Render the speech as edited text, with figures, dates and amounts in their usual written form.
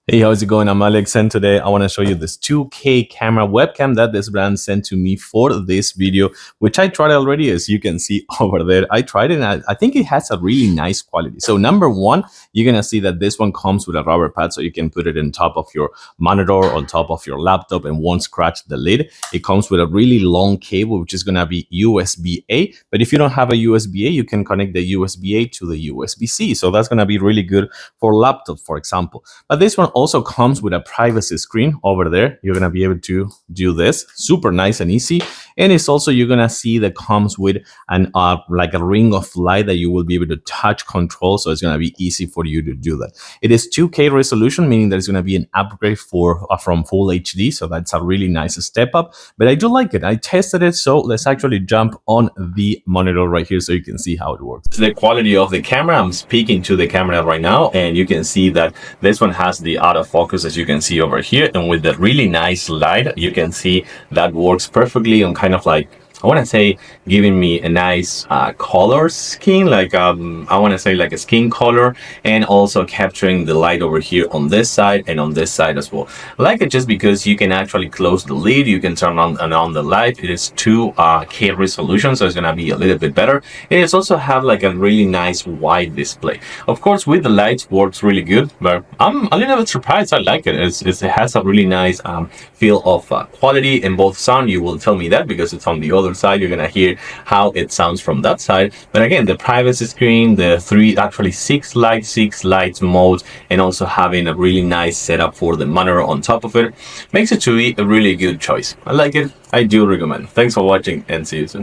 Hey, how's it going? I'm Alex, and today I want to show you this 2K camera webcam that this brand sent to me for this video, which I tried already, as you can see over there. I tried it, and I think it has a really nice quality. So number one, you're going to see that this one comes with a rubber pad, so you can put it on top of your monitor, on top of your laptop, and won't scratch the lid. It comes with a really long cable, which is going to be USB-A. But if you don't have a USB-A, you can connect the USB-A to the USB-C. So that's going to be really good for laptop, for example. But this one also comes with a privacy screen over there. You're going to be able to do this super nice and easy. And it's also, you're going to see that comes with an like a ring of light that you will be able to touch control. So it's going to be easy for you to do that. It is 2K resolution, meaning there's going to be an upgrade from full HD. So that's a really nice step up, but I do like it. I tested it. So let's actually jump on the monitor right here so you can see how it works. The quality of the camera, I'm speaking to the camera right now, and you can see that this one has the autofocus, as you can see over here, and with the really nice light, you can see that works perfectly on kind of like, I want to say, giving me a nice color scheme, like I want to say like a skin color, and also capturing the light over here on this side and on this side as well. I like it just because you can actually close the lid, you can turn on and on the light. It is 2K resolution, so it's gonna be a little bit better. And it's also have like a really nice wide display. Of course, with the lights works really good, but I'm a little bit surprised. I like it. It has a really nice feel of quality in both sound. You will tell me that because it's on the other side. You're gonna hear how it sounds from that side. But again, the privacy screen, the six lights modes, and also having a really nice setup for the monitor on top of it makes it to be a really good choice. I like it. I do recommend. Thanks for watching, and see you soon.